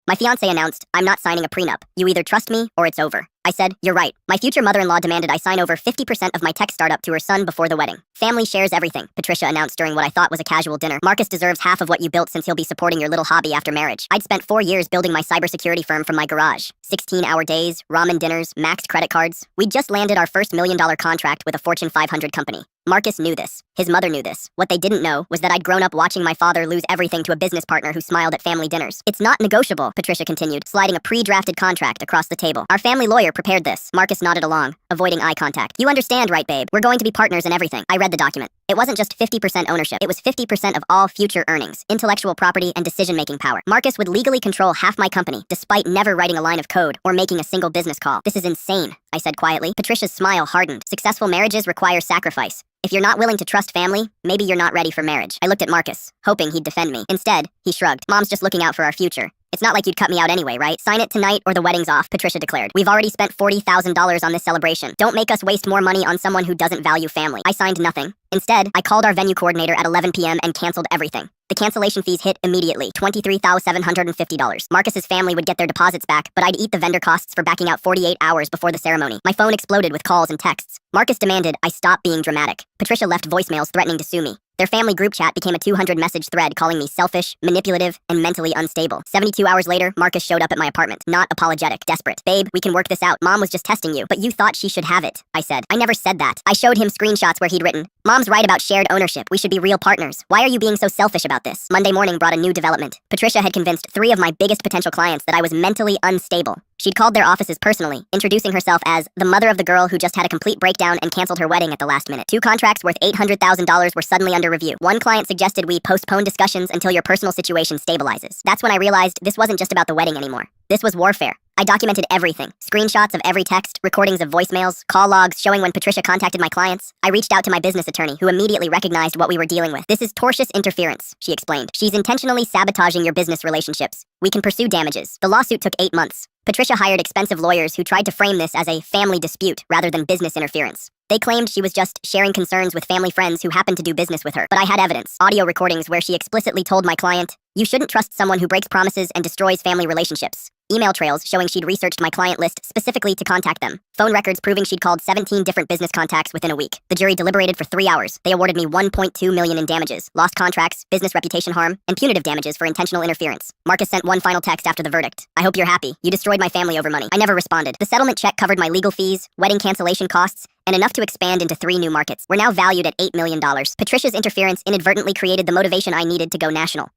My fiancé announced, "I'm not signing a prenup. You either trust me or it's over." I said, "You're right." My future mother-in-law demanded I sign over 50% of my tech startup to her son before the wedding. "Family shares everything," Patricia announced during what I thought was a casual dinner. "Marcus deserves half of what you built since he'll be supporting your little hobby after marriage." I'd spent 4 years building my cybersecurity firm from my garage. 16-hour days, ramen dinners, maxed credit cards. We'd just landed our first $1 million contract with a Fortune 500 company. Marcus knew this. His mother knew this. What they didn't know was that I'd grown up watching my father lose everything to a business partner who smiled at family dinners. "It's not negotiable," Patricia continued, sliding a pre-drafted contract across the table. "Our family lawyer prepared this." Marcus nodded along, avoiding eye contact. "You understand, right, babe? We're going to be partners in everything." I read the document. It wasn't just 50% ownership. It was 50% of all future earnings, intellectual property, and decision-making power. Marcus would legally control half my company, despite never writing a line of code or making a single business call. "This is insane," I said quietly. Patricia's smile hardened. "Successful marriages require sacrifice. If you're not willing to trust family, maybe you're not ready for marriage." I looked at Marcus, hoping he'd defend me. Instead, he shrugged. "Mom's just looking out for our future. It's not like you'd cut me out anyway, right? Sign it tonight or the wedding's off," Patricia declared. "We've already spent $40,000 on this celebration. Don't make us waste more money on someone who doesn't value family." I signed nothing. Instead, I called our venue coordinator at 11 p.m. and canceled everything. The cancellation fees hit immediately, $23,750. Marcus's family would get their deposits back, but I'd eat the vendor costs for backing out 48 hours before the ceremony. My phone exploded with calls and texts. Marcus demanded I stop being dramatic. Patricia left voicemails threatening to sue me. Their family group chat became a 200-message thread calling me selfish, manipulative, and mentally unstable. 72 hours later, Marcus showed up at my apartment, not apologetic, desperate. "Babe, we can work this out. Mom was just testing you, but you thought she should have it," I said. "I never said that." I showed him screenshots where he'd written, "Mom's right about shared ownership. We should be real partners. Why are you being so selfish about this?" Monday morning brought a new development. Patricia had convinced 3 of my biggest potential clients that I was mentally unstable. She'd called their offices personally, introducing herself as the mother of the girl who just had a complete breakdown and canceled her wedding at the last minute. 2 contracts worth $800,000 were suddenly under review. One client suggested we postpone discussions until your personal situation stabilizes. That's when I realized this wasn't just about the wedding anymore. This was warfare. I documented everything. Screenshots of every text, recordings of voicemails, call logs showing when Patricia contacted my clients. I reached out to my business attorney, who immediately recognized what we were dealing with. "This is tortious interference," she explained. "She's intentionally sabotaging your business relationships. We can pursue damages." The lawsuit took 8 months. Patricia hired expensive lawyers who tried to frame this as a family dispute rather than business interference. They claimed she was just sharing concerns with family friends who happened to do business with her. But I had evidence, audio recordings where she explicitly told my client, "You shouldn't trust someone who breaks promises and destroys family relationships." Email trails showing she'd researched my client list specifically to contact them. Phone records proving she'd called 17 different business contacts within a week. The jury deliberated for 3 hours. They awarded me $1.2 million in damages, lost contracts, business reputation harm, and punitive damages for intentional interference. Marcus sent one final text after the verdict. "I hope you're happy. You destroyed my family over money." I never responded. The settlement check covered my legal fees, wedding cancellation costs, and enough to expand into 3 new markets. We're now valued at $8 million. Patricia's interference inadvertently created the motivation I needed to go national.